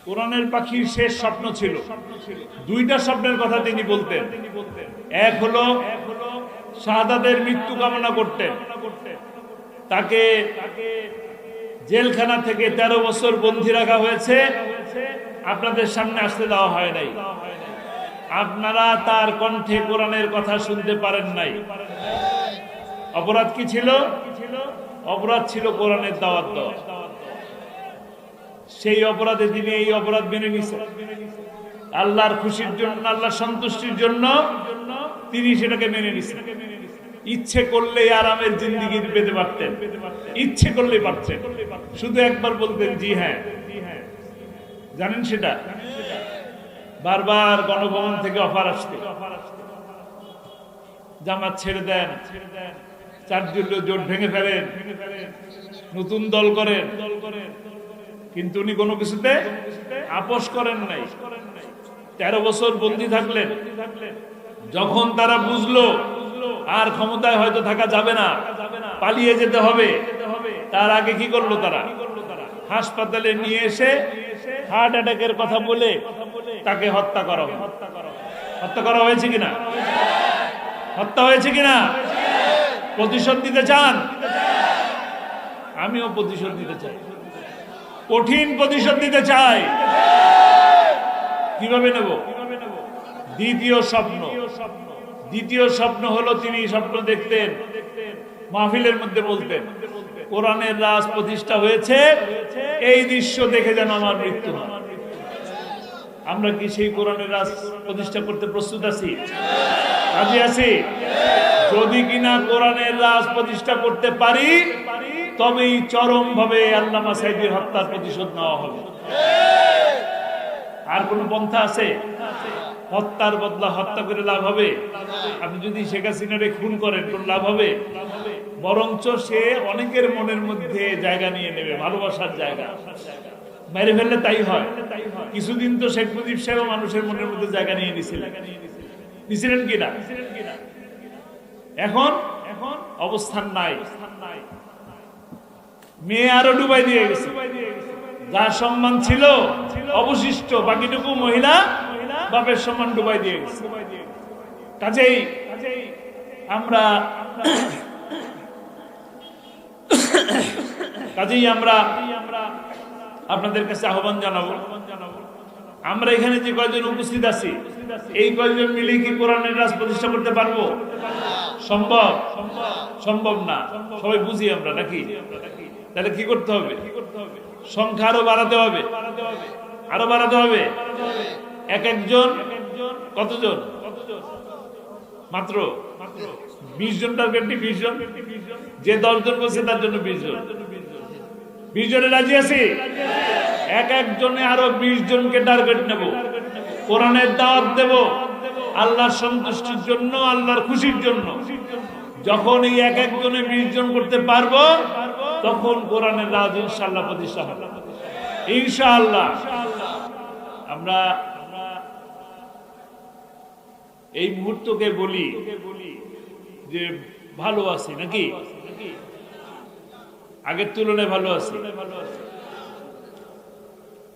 কোরআনের পাখির শেষ স্বপ্ন ছিল, দুইটা স্বপ্নের কথা তিনি বলতেন। এক হলো শাহাদাতের মৃত্যু কামনা করতেন, তাকে জেলখানা থেকে 13 বছর বন্দী রাখা হয়েছে, আপনাদের সামনে আসতে দেওয়া হয় নাই, আপনারা তার কণ্ঠে কোরআনের কথা শুনতে পারেন নাই। অপরাধ কি ছিল? অপরাধ ছিল কোরআনের দাওয়াত দেওয়া। সেই অপরাধে তিনি এই অপরাধ মেনে নিয়েছেন। আল্লাহর খুশির জন্য, আল্লাহর সন্তুষ্টির জন্য তিনি সেটাকে মেনে নিয়েছেন। ইচ্ছে করলেই আরামের জিন্দেগি পেতে পারতেন, ইচ্ছে করলেই পারতেন, শুধু একবার বলতেন জি হ্যাঁ। জানেন সেটা? বারবার গণভবন থেকে অফার আসতে, জামাত ছেড়ে দেন, চারদলীয় জোট ভেঙে ফেলেন, নতুন দল করেন, কিন্তু উনি কোনো কিছুতে আপোষ করেন নাই। 13 বছর বন্দী থাকলেন। যখন তারা বুঝলো আর ক্ষমতায় হয়তো থাকা যাবে না, পালিয়ে যেতে হবে, তার আগে কি করলো তারা? হাসপাতালে নিয়ে এসে হার্ট অ্যাটাকের কথা বলে তাকে হত্যা করা। হত্যা করা হয়েছে কিনা? হত্যা হয়েছে কিনা? প্রতিশোধ নিতে চান? আমিও প্রতিশোধ নিতে চাই, কঠিন প্রতিশোধ নিতে চাই। কিভাবে নেব? দ্বিতীয় স্বপ্ন হলো, তিনি স্বপ্ন দেখতেন, মাহফিলের মধ্যে বলতেন, কোরআনের রাজ প্রতিষ্ঠা হয়েছে, এই দৃশ্য দেখে যেন আমার মৃত্যু হয়। আমরা কি সেই কোরআনের রাজ প্রতিষ্ঠা করতে প্রস্তুত আছি? রাজি আছি? যদি কিনা কোরআনের রাজ প্রতিষ্ঠা করতে পারি, তবেই চরম ভাবে আল্লামা সাঈদীর হত্যার প্রতিশোধ নেওয়া হবে। আর কোন পন্থা আছে? হত্যার বদলা হত্যা করে লাভ হবে? আপনি যদি শেখ হাসিনারে খুন করেন, কোন লাভ হবে? বরঞ্চ সে অনেকের মনের মধ্যে জায়গা নিয়ে নেবে, ভালোবাসার জায়গা। মেরে ফেললে তাই হয়। কিছুদিন তো শেখ মুজিব সাহেব মানুষের মনের মধ্যে জায়গা নিয়ে নিছিলেন কিনা? এখন অবস্থান নাই। মেয়ে আরো ডুবাই দিয়ে গেছে, যা সম্মান ছিল অবশিষ্ট, বাকিটুকু মহিলা বাপের সম্মান ডুবাই দিয়ে গেছে। কাজেই আমরা আপনাদের কাছে আহ্বান জানাবো, আমরা এখানে যে কয়জন উপস্থিত আছি, এই কয়জন মিলে কি কোরআনের রাজ প্রতিষ্ঠা করতে পারবো? সম্ভব? সম্ভব না। সবাই বুঝি আমরা নাকি? তাহলে কি করতে হবে? সংখ্যা আরো বাড়াতে হবে, আরো বাড়াতে হবে। এক একজন কতজন? মাত্র 20 জন টার্গেট, 20 জন। যে 10 জন বলছে তার জন্য 20 জন। 20 জনে রাজি আছি? এক একজনে আরো 20 জনকে টার্গেট নেব, কোরআনের দাওয়াত দেব, আল্লাহর সন্তুষ্টির জন্য, আল্লাহর খুশির জন্য। যখন এই এক একজনে 20 জন করতে পারবো, তখন কোরআনের রাজ ইনশাআল্লাহ প্রতিষ্ঠা হবে। ইনশাআল্লাহ। আমরা এই মুহূর্তকে বলি যে ভালো আছি নাকি? আগের তুলনায় ভালো আছি?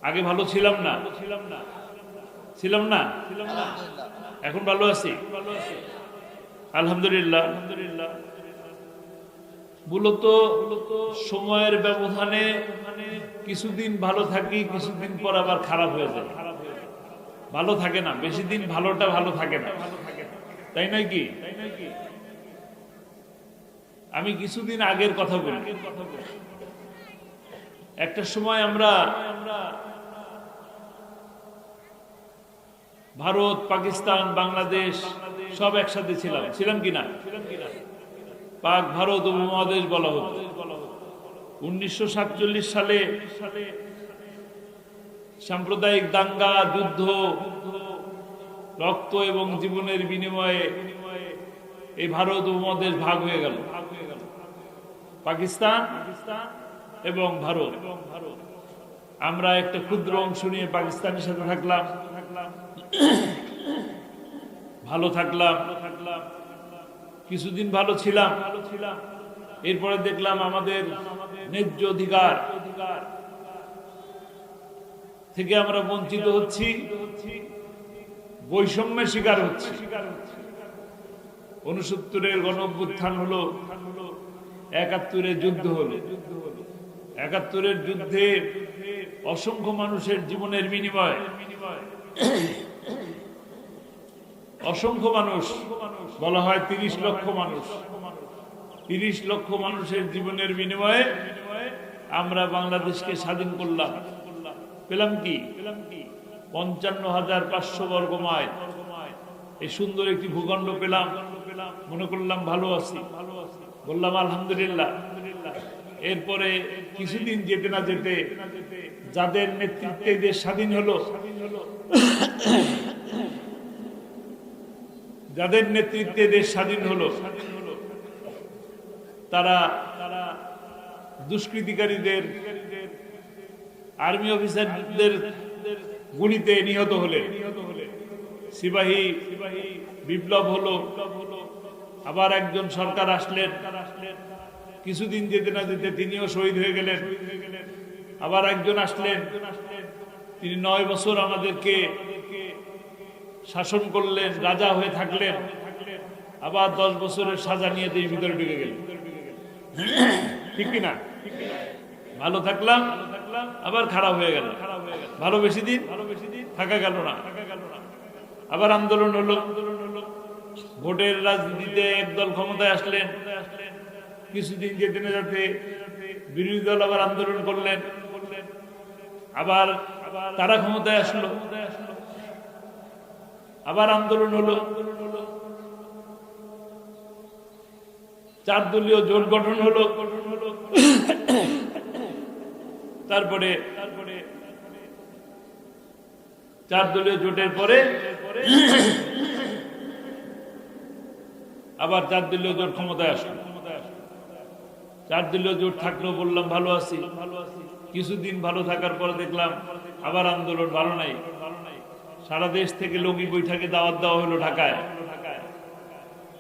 আগে ভালো ছিলাম না? এখন ভালো আছি আলহামদুলিল্লাহ। মূলত সময়ের ব্যবধানে কিছুদিন ভালো থাকি, কিছুদিন পর আবার খারাপ হয়ে যায়, ভালো থাকে না বেশি দিন, ভালোটা ভালো থাকে না, তাই নয় কি? আমি কিছুদিন আগের কথা বলি। একটা সময় আমরা ভারত, পাকিস্তান, বাংলাদেশ সব একসাথে ছিলাম কিনা? পাক ভারত উপমহাদেশ বলা হতো। 1947 সালে সাম্প্রদায়িক দাঙ্গা, যুদ্ধ, রক্ত এবং জীবনের বিনিময়ে এই ভারত উপমহাদেশ ভাগ হয়ে গেল, পাকিস্তান এবং ভারত। আমরা একটা ক্ষুদ্র অংশ নিয়ে পাকিস্তানের সাথে থাকলাম, ভালো থাকলাম, কিছুদিন ভালো ছিলাম। এরপরে দেখলাম আমাদের ন্যায্য অধিকার থেকে আমরা বঞ্চিত হচ্ছি, বৈষম্যের শিকার হচ্ছি। 69-এর গণঅভ্যুত্থান হলো, 71-এর যুদ্ধ হলো। 71-এর যুদ্ধে অসংখ্য মানুষের জীবনের বিনিময়ে অসংখ্য মানুষ, বলা হয় 30 লক্ষ মানুষ, 30 লক্ষ মানুষের জীবনের বিনিময়ে আমরা বাংলাদেশকে স্বাধীন করলাম। পেলাম কি? 55,500 বর্গ মাইল এই সুন্দর একটি ভূখণ্ড পেলাম। মনে করলাম ভালো আছি, বললাম আলহামদুলিল্লাহ। এরপরে কিছুদিন যেতে না যেতে যাদের নেতৃত্বে দেশ স্বাধীন হলো, যাদের নেতৃত্বে দেশ স্বাধীন হলো, তারা দুষ্কৃতিকারীদের, আর্মি অফিসারদের গুলিতে নিহত হলেন। সিপাহী বিপ্লব হলো। আবার একজন সরকার আসলেন, কিছুদিন যেতে না যেতে তিনিও শহীদ হয়ে গেলেন। আবার একজন আসলেন, তিনি 9 বছর আমাদেরকে শাসন করলেন, রাজা হয়ে থাকলেন। আবার 10 বছরের সাজা নিয়ে তিনি ভিতরে ঢুকে গেলেন। ঠিক কিনা? ভালো থাকলাম, আবার খারাপ হয়ে গেল। ভালো বেশি দিন থাকা গেল না। আবার আন্দোলন হলো, ভোটের রাজনীতিতে একদল ক্ষমতায় আসলেন। কিছুদিন যেতে না যেতে বিরোধী দল আবার আন্দোলন করলেন, আবার তারা ক্ষমতায় আসলো, আবার আন্দোলন হলো। 4 দলীয় জোট গঠন হলো। তারপরে 4 দলীয় জোটের পরে আবার 4 দলীয় জোট ক্ষমতায় আসলো। 4 দলীয় জোট থাকলেও বললাম ভালো আছি। কিছুদিন ভালো থাকার পরে দেখলাম আবার আন্দোলন, ভালো নাই। সারা দেশ থেকে লগি বৈঠকে দাওয়াত দেওয়া হলো ঢাকায়।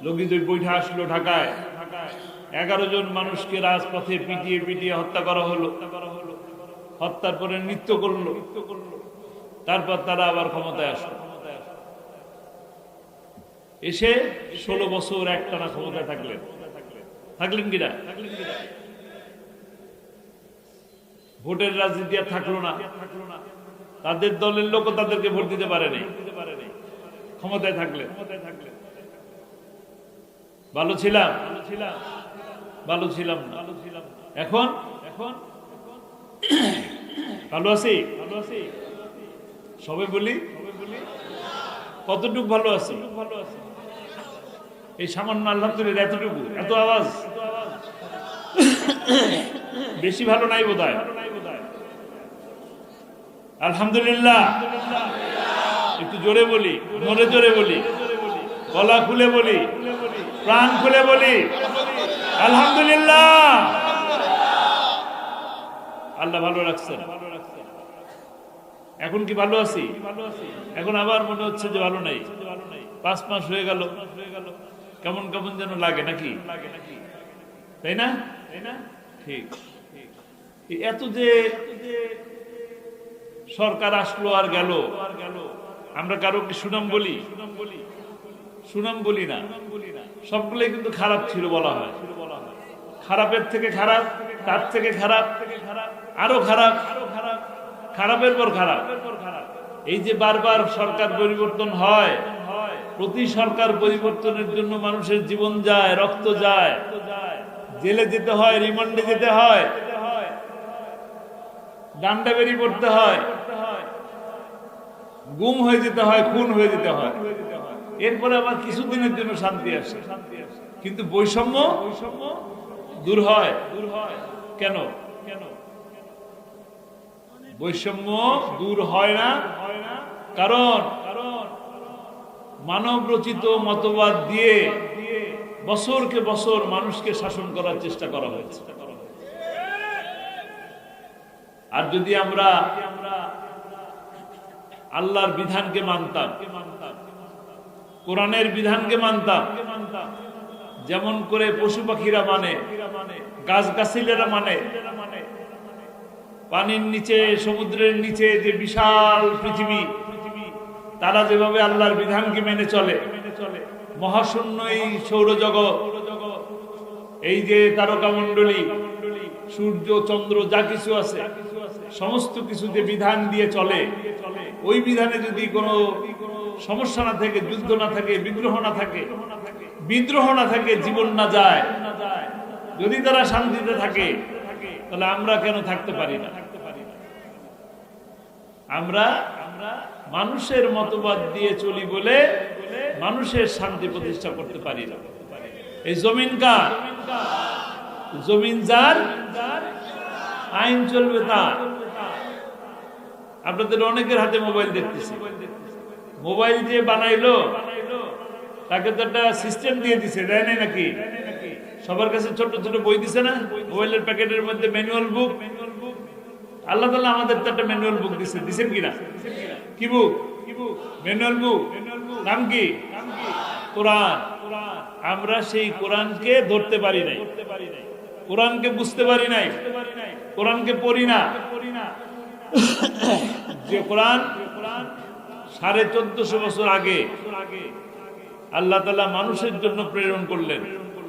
লগি বৈঠা আসলো ঢাকায়। 11 জন মানুষকে রাজপথে পিটিয়ে পিটিয়ে হত্যা করা হলো। হত্যার পরে নৃত্য করলো। তারপর তারা আবার ক্ষমতায় আসলো। এসে 16 বছর একটানা ক্ষমতায় থাকলেন কিনা? ভোটের রাজনীতি আর থাকলো না। তাদের দলের লোকও তাদেরকে ভোট দিতে পারে নাই। ক্ষমতায় থাকলেন। ভালো ছিলাম? ভালো ছিলাম না। এখন ভালো আছি। সবে বলি কতটুকু ভালো আছি? এই সামান্য আলহামদুলিল্লাহ, এতটুকু, এত আওয়াজ, বেশি ভালো নাই বোধহয়। আলহামদুলিল্লাহ একটু জোরে বলি, মনে জোরে বলি, গলা খুলে বলি, প্রাণ খুলে বলি আলহামদুলিল্লাহ। আল্লাহ ভালো রাখছেন। এখন কি ভালো আছি? এখন আবার মনে হচ্ছে যে ভালো নাই। 5 মাস হয়ে গেল, কেমন কেমন যেন লাগে নাকি? তাই না? ঠিক। এত যে সরকার আসলো আর গেল, আমরা কারো কি সুনাম বলি? সুনাম বলি না। সবগুলোই কিন্তু খারাপ ছিল বলা হয়। খারাপের থেকে খারাপ, তার থেকে খারাপ, আরো খারাপ, খারাপের পর খারাপ। এই যে বারবার সরকার পরিবর্তন হয়, প্রতি সরকার পরিবর্তনের জন্য মানুষের জীবন যায়, রক্ত যায়, জেলে যেতে হয়, রিমান্ডে যেতে হয়, ডান্ডা বেরি পড়তে হয়, গুম হয়ে যেতে হয়, খুন হয়ে যেতে হয়। এরপরে আবার কিছুদিনের জন্য শান্তি আসে। কিন্তু বৈষম্য দূর হয় কেন? বৈষম্য দূর হয় না, কারণ মানব রচিত মতবাদ দিয়ে বছরকে বছর মানুষকে শাসন করার চেষ্টা করা হয়েছে। আর যদি আমরা আল্লাহর বিধানকে মানতাম, কোরআনের বিধানকে মানতাম, যেমন করে পশু পাখিরা মানে, গাছ গাছিলেরা মানে, পানির নিচে, সমুদ্রের নিচে যে বিশাল পৃথিবী, তারা যেভাবে আল্লাহর বিধানকে মেনে চলে, মহাশূন্য এই সৌরজগৎ, এই যে তারকামণ্ডলী, সূর্য চন্দ্র যা কিছু আছে, সমস্ত কিছু যে বিধান দিয়ে চলে, ওই বিধানে যদি কোনো সমস্যা না থাকে, যুদ্ধ না থাকে, বিদ্রোহ না থাকে, জীবন না যায়, যদি তারা শান্তিতে থাকে, তাহলে আমরা কেন থাকতে পারি না? আমরা মানুষের মতবাদ দিয়ে চলি বলে মানুষের শান্তি প্রতিষ্ঠা করতে পারি না। এই জমিন কার? জমিন যার, আইন চলবে তার। আপনাদের অনেকের হাতে মোবাইল দেখতেছি। মোবাইল যে বানাইলো তাকে তো একটা সিস্টেম দিয়ে দিছে, দেয় নাই নাকি? সবার কাছে ছোট ছোট বই দিছে না, মোবাইলের প্যাকেটের মধ্যে ম্যানুয়াল বুক। আল্লাহ তাআলা আমাদের তো একটা ম্যানুয়াল বুক দিছে, দিছেন কিনা? কি বুক? ম্যানুয়াল বুক। নাম কি? কোরআন। আমরা সেই কোরআনকে ধরতে পারি নাই, কোরআনকে বুঝতে পারি নাই, কোরআনকে পড়ি না। যে কোরআন 1450 বছর আগে আল্লাহ তাআলা মানুষের জন্য প্রেরণ করলেন,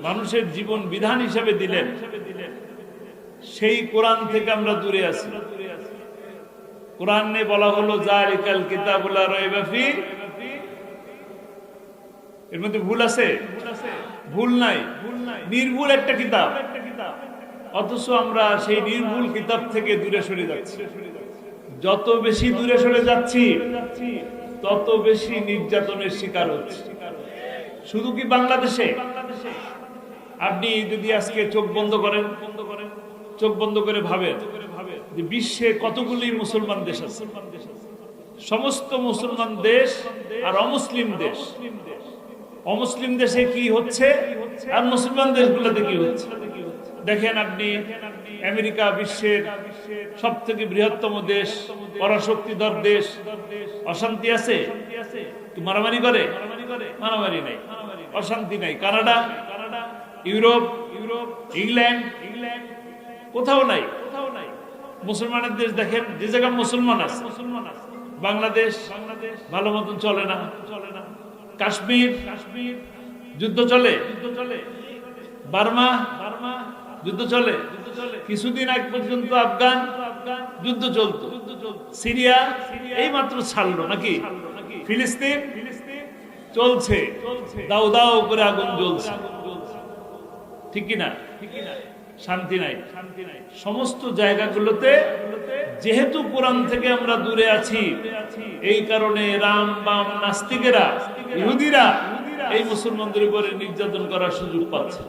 মানুষের জীবন বিধান হিসেবে দিলেন, সেই কোরআন থেকে আমরা দূরে আছি। কোরআনে বলা হলো যালিকাল কিতাবুল লা রাইবা ফি, এর মধ্যে ভুল আছে? ভুল নাই, নির্ভুল একটা কিতাব। অথচ আমরা সেই নির্ভুল কিতাব থেকে দূরে সরে যাচ্ছি। যত বেশি দূরে সরে যাচ্ছি, তত বেশি নির্যাতনের শিকার হচ্ছে। শুধু কি বাংলাদেশে? আপনি যদি আজকে চোখ বন্ধ করেন, চোখ বন্ধ করে ভাবেন যে বিশ্বে কতগুলি মুসলমান দেশ আছে, সমস্ত মুসলমান দেশ আর অমুসলিম দেশ, অমুসলিম দেশে কি হচ্ছে আর মুসলমান দেশগুলোতে কি হচ্ছে দেখেন আপনি। আমেরিকা বিশ্বের সব থেকে বৃহত্তম দেশ, পরাশক্তিধর দেশ, অশান্তি আছে? মারামারি করে? মারামারি নাই, অশান্তি নাই। কানাডা, ইউরোপ, ইংল্যান্ড, কোথাও নাই। মুসলমানের দেশ দেখেন, যে জায়গায় মুসলমান আছে। বাংলাদেশ ভালো মতন চলে না। কাশ্মীর যুদ্ধ চলে, বার্মা যুদ্ধ চলে, কিছুদিন আগ পর্যন্ত আফগান যুদ্ধ চলতো, সিরিয়া এই মাত্র ছাড়লো নাকি, ফিলিস্তিন চলছে, দাও দাও করে আগুন জ্বলছে, ঠিক কিনা? শান্তি নাই। সমস্ত জায়গাগুলোতে যেহেতু কোরআন থেকে আমরা দূরে আছি, এই কারণে রাম বাম নাস্তিকেরা, ইহুদিরা এই মুসলমানদের উপরে নির্যাতন করার সুযোগ পাচ্ছে।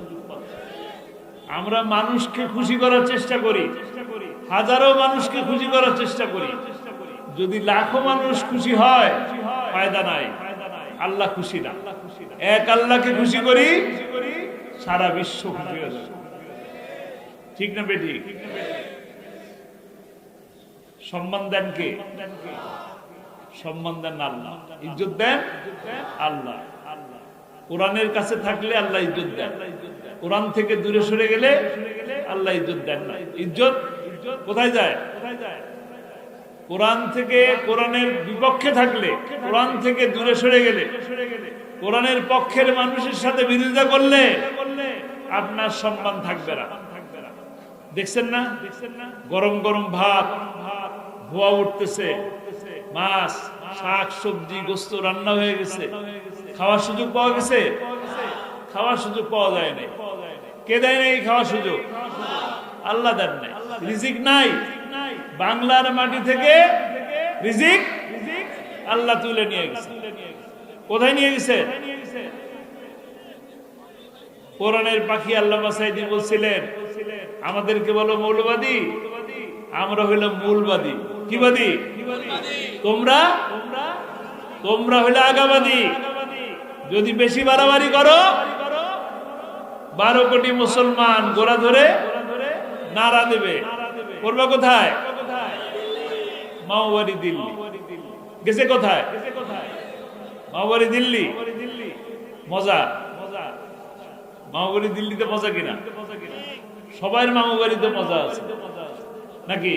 আমরা মানুষকে খুশি করার চেষ্টা করি, হাজারো মানুষকে খুশি করার চেষ্টা করি। যদি লাখো মানুষ খুশি হয়, ফায়দা নাই, আল্লাহ খুশি না। এক আল্লাহকে খুশি করি, সারা বিশ্ব খুশি হয়ে যাবে। ঠিক না বেঠিক? সম্মান দেন কে? সম্মান দেন আল্লাহ, ইজ্জত দেন আল্লাহ। কোরআনের কাছে থাকলে আল্লাহ ইজ্জত দেন, কোরআন থেকে দূরে সরে গেলে আল্লাহ ইজ্জত দেন না। ইজ্জত কোথায় যায়? কোরআন থেকে, কোরআনের বিপক্ষে থাকলে, কোরআন থেকে দূরে সরে গেলে, কোরআনের পক্ষের মানুষের সাথে বিরোধিতা করলে আপনার সম্মান থাকবে না। দেখছেন না, গরম গরম ভাত, ধোয়া উঠতেছে, মাছ, শাক সবজি, গোস্ত রান্না হয়ে গেছে, খাওয়ার সুযোগ পাওয়া গেছে? খাওয়ার সুযোগ পাওয়া যায় নাই। কে দেয় নাই খাওয়ার সুযোগ? আল্লাহ দেন নাই। রিজিক নাই, বাংলার মাটি থেকে রিজিক আল্লাহ তুলে নিয়ে গেছে। কোথায় নিয়ে গেছে? কোরআনের পাখি আল্লামা সাঈদী বলছিলেন, আমাদেরকে বলো মৌলবাদী, আমরা হইলাম মূলবাদী। কি বাদী? তোমরা হইলে আগাবাদী। যদি বেশি বাড়াবাড়ি করো, 12 কোটি মুসলমান গোড়া ধরে নারা দেবে। করবা কোথায়? মাওবাড়ি দিল্লি। গেছে কোথায়? মাওবাড়ি দিল্লি। মজা, মামাবাড়ি দিল্লিতে মজা কিনা? সবার মামাবাড়িতে মজা আছে নাকি?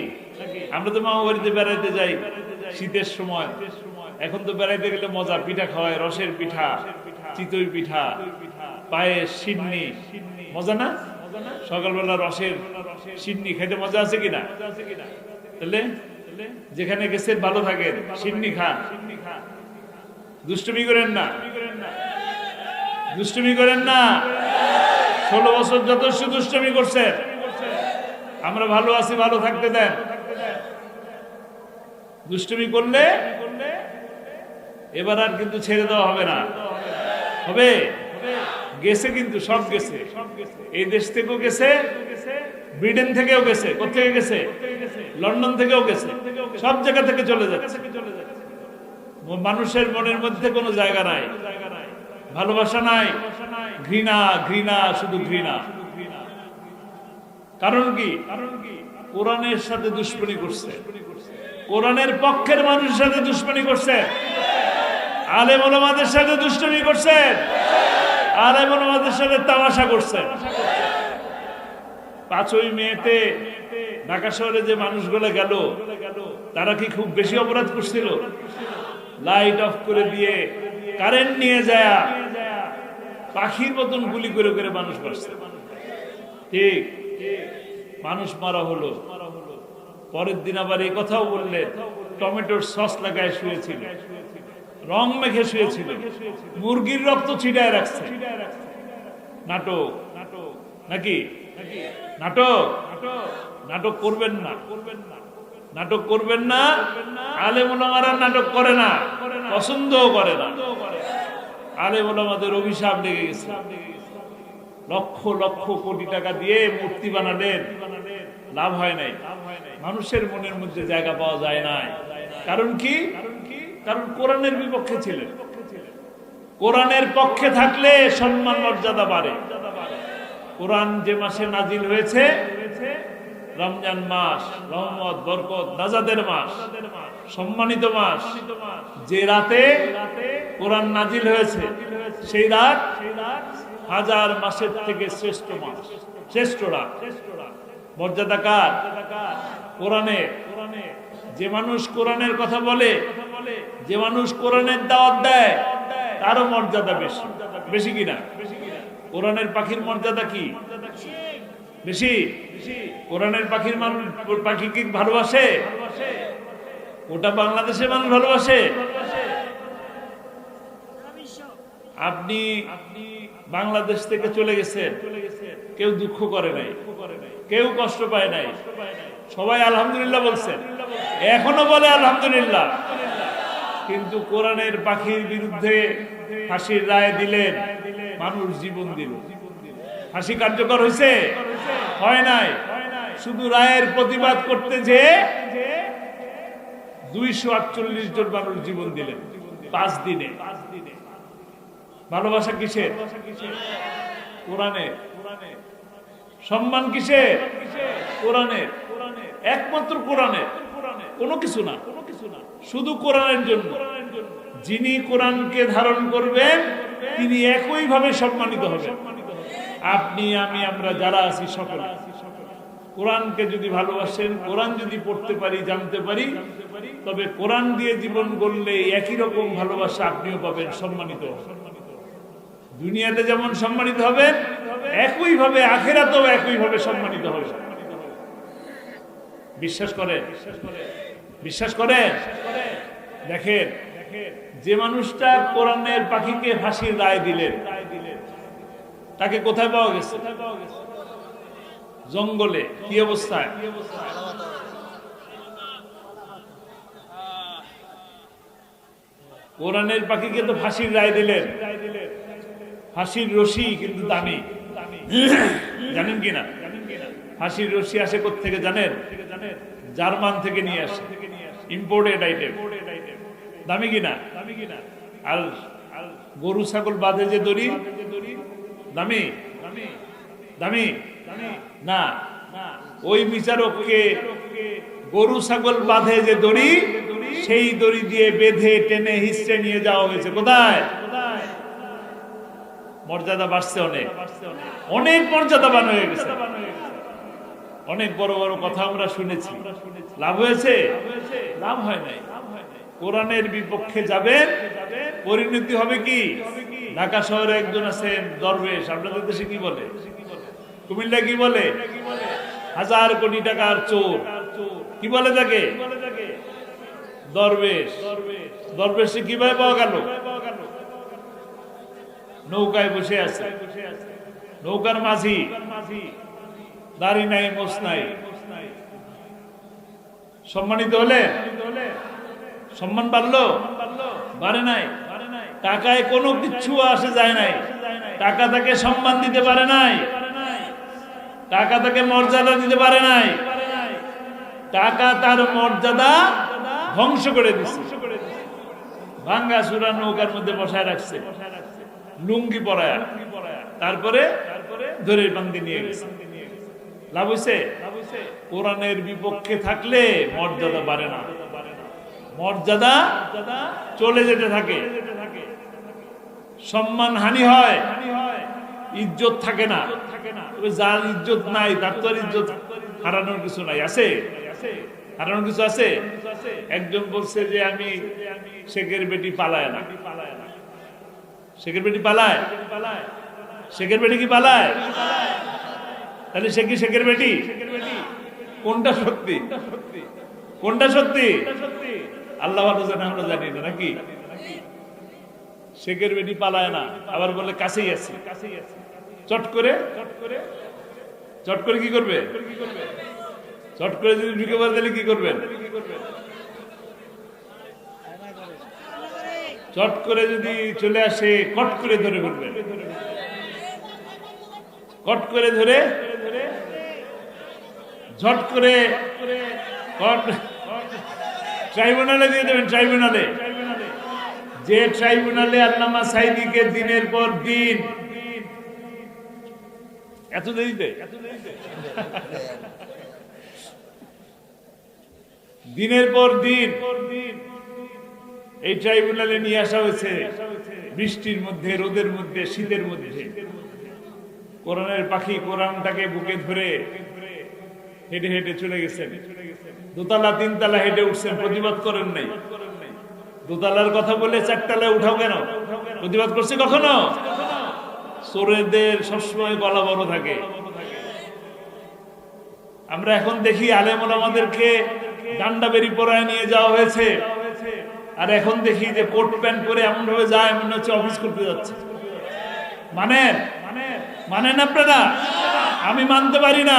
আমরা তো মামা বাড়িতে বেড়াইতে যাই শীতের সময়, এখন তো বেড়াইতে গেলে মজা, পিঠা খাওয়ায়, রসের পিঠা, চিতই পিঠা, পায়েস, সিন্নি, মজা না? সকালবেলা রসের সিন্নি খাইতে মজা আছে কিনা? তাহলে যেখানে গেছেন ভালো থাকেন, সিন্নি খান, দুষ্টুমি করেন না, দুষ্টুমি করেন না। 16 বছর যথেষ্ট দুষ্টুমি করছেন, আমরা ভালো আছি, ভালো থাকতে দেন। দুষ্টুমি করলে এবার আর কিন্তু ছেড়ে দেওয়া হবে না, হবে? গেছে কিন্তু, সব গেছে, এই দেশ থেকেও গেছে, ব্রিটেন থেকেও গেছে, কোথেকে গেছে? লন্ডন থেকেও গেছে, সব জায়গা থেকে চলে যাচ্ছে। মানুষের মনের মধ্যে কোনো জায়গা নাই, ভালোবাসা নাই, ঘৃণা, ঘৃণা, শুধু ঘৃণা। কারণ কি? কোরআনের সাথে দুশ্মনী করছে, কোরআনের পক্ষের মানুষের সাথে দুশ্মনী করছে, আলেম ওলামাদের সাথে দুষ্টুমি করছে, আলেম ওলামাদের সাথে তামাশা করছে। 5ই মেতে ঢাকা শহরে যে মানুষগুলো গেল, তারা কি খুব বেশি অপরাধ করছিল? লাইট অফ করে দিয়ে, কারেন্ট নিয়ে যায়, পাখির মতন গুলি করে করে মানুষ মারছে। ঠিক, মানুষ মারা হলো। পরের দিন আবার এই কথাও বললেন, টমেটোর সস লাগায় শুয়েছিল, রং মেখে শুয়েছিল, মুরগির রক্ত ছিটায় রাখছে। নাটক নাকি? নাটক, নাটক করবেন না, নাটক করবেন না। আলেম ওলামারা নাটক করে না, পছন্দও করে না। আলেম ওলামাদের অভিশাপ লেগে গেছে, লক্ষ লক্ষ কোটি টাকা দিয়ে মূর্তি বানালেন, লাভ হয় নাই, মানুষের মনের মধ্যে জায়গা পাওয়া যায় নাই। কারণ কি? কারণ কোরআনের বিপক্ষে ছিলেন। কোরআনের পক্ষে থাকলে সম্মান মর্যাদা বাড়ে। কোরআন যে মাসে নাজিল হয়েছে, রমজান মাস, রহমত, বরকত, নাজাতের মাস, সম্মানিত মাস, যে রাতে কোরআন নাজিল হয়েছে, সেই রাত 1000 মাসের থেকে শ্রেষ্ঠ মাস, শ্রেষ্ঠ রাত। মর্যাদা কার? কোরআনে। যে মানুষ কোরআনের কথা বলে, যে মানুষ কোরআনের দাওয়াত দেয়, তারও মর্যাদা বেশি। বেশি কিনা? কোরআনের পাখির মর্যাদা কি? বেশি। কোরআনের পাখির মানুষ, পাখি কি ভালোবাসে? ওটা বাংলাদেশের মানুষ ভালোবাসে। আপনি বাংলাদেশ থেকে চলে গেছেন, কেউ দুঃখ করে নাই, কেউ কষ্ট পায় নাই, সবাই আলহামদুলিল্লাহ বলছেন, এখনো বলে আলহামদুলিল্লাহ। কিন্তু কোরআনের পাখির বিরুদ্ধে ফাঁসির রায় দিলেন, মানুষ জীবন দিল। ফাঁসি কার্যকর হয়েছে? হয় নাই। শুধু রায়ের প্রতিবাদ করতে যে 248 জন মানুষ জীবন দিলেন 5 দিনে। ভালোবাসা কিসের? কোরআনে। সম্মান কিসের? কোরআনে। একমাত্র কোরআনে, কোনো কিছু না, শুধু কোরআনের জন্য। যিনি কোরআনকে ধারণ করবেন, তিনি একইভাবে সম্মানিত হবেন। আপনি, আমি, আমরা যারা আছি সকলে কোরআনকে যদি ভালোবাসেন, কোরআন যদি পড়তে পারি, জানতে পারি, তবে কোরআন দিয়ে জীবন গড়লে একই রকম ভালোবাসা আপনিও পাবেন, সম্মানিত। দুনিয়াতে যেমন সম্মানিত হবেন, একইভাবে আখিরাতেও একইভাবে সম্মানিত হবে। বিশ্বাস করেন? বিশ্বাস করেন? দেখেন, যে মানুষটা কোরআনের পাখিকে ফাঁসির রায় দিলেন, তাকে কোথায় পাওয়া গেছে? জঙ্গলে। কি অবস্থায়? কোরআনের পাখিকে তো ফাঁসির রায় দিলেন। ফাঁসির রশি কিন্তু দামি, জানেন কিনা? ফাঁসির রশি আসে কোত্থেকে জানেন? জার্মান থেকে নিয়ে আসে, ইম্পোর্টেড আইটেম। দামি কিনা? আর গরু ছাগল বাঁধে যে দড়ি, দামি? দামি না। ওই বিচারককে গরু ছাগল বাঁধে যে দড়ি, সেই দড়ি দিয়ে বেঁধে টেনে হিস্টে নিয়ে যাওয়া হয়েছে। কোথায়? মর্যাদা বাড়ছে, অনেক অনেক মর্যাদাবান হয়ে গেছে। অনেক বড় বড় কথা আমরা শুনেছি, লাভ হয়েছে? লাভ হয় নাই। কোরআনের বিপক্ষে যাবেন, পরিণতি হবে কি? ঢাকা শহরে একজন আছেন দরবেশ, আপনাদের দেশে কি বলে, কুমিল্লা কি বলে, 1000 কোটি টাকার চোর, কি বলে তাকে? দরবেশ। দরবেশে কিভাবে পাওয়া গেল? নৌকায় বসে আছে, নৌকার মাঝি, দাড়ি নাই, মোছ নাই। সম্মানিত হলে সম্মান বাড়লো? বাড়ে নাই। টাকায় কোনো কিছু আসে যায় নাই। টাকা তাকে সম্মান দিতে পারে নাই, টাকা তাকে মর্যাদা দিতে পারে নাই, টাকা তার মর্যাদা ধ্বংস করে দিচ্ছে। ভাঙ্গা চূড়া নৌকার মধ্যে বসায় রাখছে, লুঙ্গি পরায়া, তারপরে ধরে বান্ধি নিয়ে গেছে। লাভ হইছে? কোরআনের বিপক্ষে থাকলে মর্যাদা বাড়ে না, মর্যাদা চলে যেতে থাকে, সম্মান হানি হয়, ইজ্জত থাকে না। যার ইজ্জত নাই তার তো ইজ্জত হারানোর কিছু নাই, আছে? হারানোর কিছু আছে? একজন বলছে যে আমি শেখের বেটি পালায় না। শেখের বেটি পালায়? শেখের বেটি কি পালায়? তাহলে সে কি শেখের বেটি? কোনটা সত্যি? কোনটা সত্যি? আল্লাহ ভালো জানে, আমরা জানি না, নাকি? শেখের বেটি পালায় না, আবার বলে কাছেই আছে। চট করে কি করবে? চট করে যদি ঢুকে বলে দিলে কি করবেন? চট করে যদি চলে আসে কট করে ধরে ফেলবেন, কট করে ধরে ঝট করে ট্রাইব্যুনালে দিয়ে দেবেন। ট্রাইব্যুনালে, যে ট্রাইব্যুনালে আল্লামা সাঈদীকে দিনের পর দিন, এত দেরিতে দিনের পর দিন এই ট্রাইব্যুনালে নিয়ে আসা হয়েছে, বৃষ্টির মধ্যে, রোদের মধ্যে, শীতের মধ্যে। কোরআনের পাখি কোরআনটাকে বুকে ধরে হেঁটে হেঁটে চলে গেছেন, দোতলা তিনতলা হেঁটে উঠছেন, প্রতিবাদ করেন নাই। দোতলার কথা বলে 4 তলায় উঠাও কেন? প্রতিবাদ করছে কখনো? চোরেদের সবসময় গলা বড় থাকে। আমরা এখন দেখি আলেম ওলামাদেরকে ডান্ডা বেরি পরায় নিয়ে যাওয়া হয়েছে, আর এখন দেখি যে কোট প্যান্ট পরে এমন ভাবে যায় মনে হচ্ছে অফিস করতে যাচ্ছে। মানেন? মানেন আপনারা? আমি মানতে পারি না,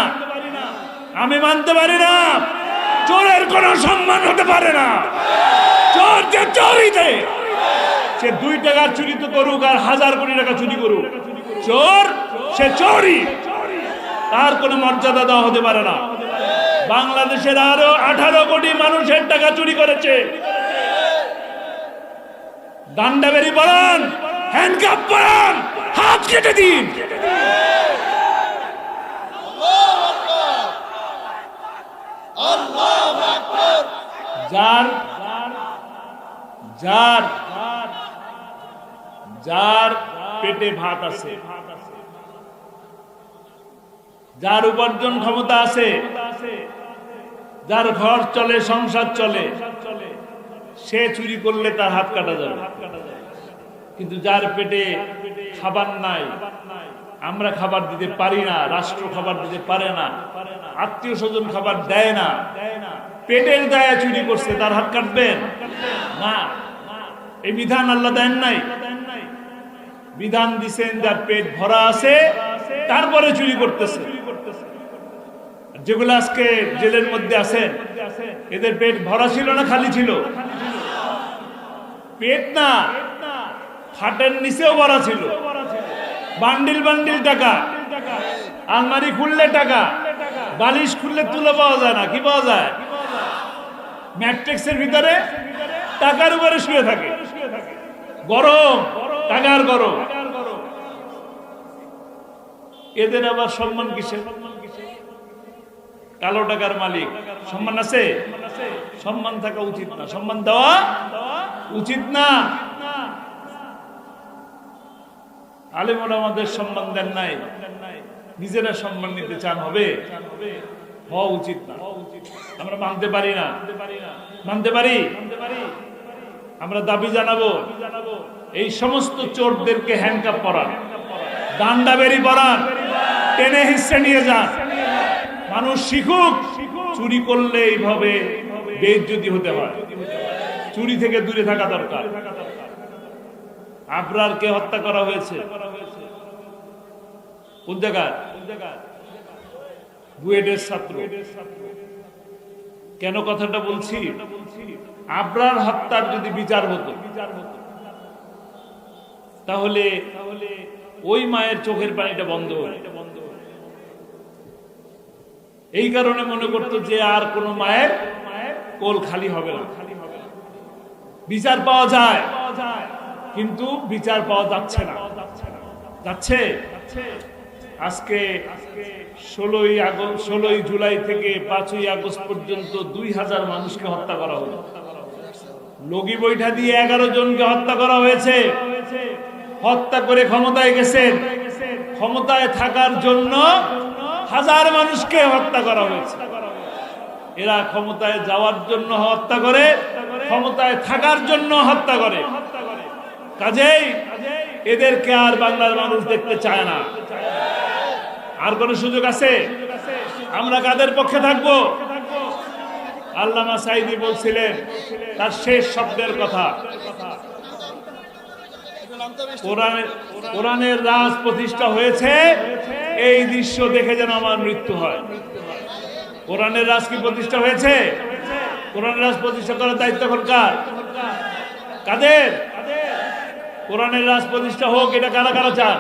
আমি মানতে পারি না। চোরের কোনো সম্মান হতে পারে না। চোর যে চোরই দেয়, সে 2 টাকার চুরি তো করুক আর 1000 কোটি টাকা চুরি করুক, চোর সে চোরই, তার কোনো মর্যাদা দেওয়া হতে পারে না। বাংলাদেশের আরো 18 কোটি মানুষের টাকা চুরি করেছে। ডান্ডা বেরি পরান, হ্যান্ডকাপ পরান, হাত কেটে দিন। যার যার যার পেটে ভাত আছে, যার উপার্জন ক্ষমতা আছে, যার ঘর চলে, সংসার চলে, সে চুরি করলে তার হাত কাটা যাবে। কিন্তু যার পেটে খাবার নাই, আমরা খাবার দিতে পারি না, রাষ্ট্র খাবার দিতে পারে না, আত্মীয় স্বজন খাবার দেয় না, পেটের দায়ে চুরি করছে, তার হাত কাটবেন না। এই বিধান আল্লাহ দেন নাই। বিধান দিছেন যার পেট ভরা আছে তারপরে চুরি করতেছে। যেগুলো আজকে জেলের মধ্যে আছেন, এদের পেট ভরা ছিল না খালি ছিল? পেট না, খাটের নিচেও ভরা ছিল, বান্ডিল বান্ডিল টাকা, আলমারি খুললে টাকা, বালিশ খুললে তুলে পাওয়া যায় না, কি পাওয়া যায়? ম্যাট্রিক্সের ভিতরে টাকার উপরে শুয়ে থাকে, গরম, টাকার গরম। এদের আবার সম্মান কিসের? কালো টাকার মালিক সম্মান আছে? সম্মান থাকা উচিত না, সম্মান দেওয়া উচিত না। আলেম ওলামাদের সম্মান দেন নাই, নিজেরা সম্মান নিতে চান হবে? হওয়া উচিত না। আমরা মানতে পারি না, মানতে পারি। আমরা দাবি জানাবো এই সমস্ত চোরদেরকে হ্যান্ডকাপ পরান, ডান্ডা বেরি পরান, টেনে হিসে নিয়ে যান। মানুষ শিখুক চুরি করলে এইভাবে বেইজ্জতি হতে হয়, চুরি থেকে দূরে থাকা দরকার। আবরারকে হত্যা করা হয়েছে কোন জায়গায়? বুয়েটের ছাত্র। কেন কথাটা বলছি? আবরার হত্যার যদি বিচার হতো তাহলে ওই মায়ের চোখের পানিটা বন্ধ হতো। এই কারণে মনে করতো যে আর কোন মায়ের কোল খালি হবে না। বিচার পাওয়া যায় কিন্তু বিচার পাওয়া যাচ্ছে না। যাচ্ছে আজকে 16 জুলাই থেকে 5 আগস্ট পর্যন্ত 2000 মানুষকে হত্যা করা হলো। লগি বৈঠা দিয়ে 11 জনকে হত্যা করা হয়েছে। হত্যা করে ক্ষমতায় গেছেন, ক্ষমতায় থাকার জন্য হাজার মানুষকে হত্যা করা হয়েছে। এরা ক্ষমতায় যাওয়ার জন্য হত্যা করে, ক্ষমতায় থাকার জন্য হত্যা করে। কাজেই এদেরকে আর বাংলার মানুষ দেখতে চায় না। আর কোন সুযোগ আছে? আমরা কাদের পক্ষে থাকবো? আল্লামা সাঈদী বলছিলেন তার শেষ শব্দের কথা, কোরআনের রাজ প্রতিষ্ঠা হয়েছে, এই দৃশ্য দেখে যেন আমার মৃত্যু হয়। কোরআনের রাজ কি প্রতিষ্ঠা হয়েছে? কোরআনের রাজ প্রতিষ্ঠা করার দায়িত্ব কার? কাদের? কোরআনের রাজ প্রতিষ্ঠা হোক, এটা কারা কারা চান?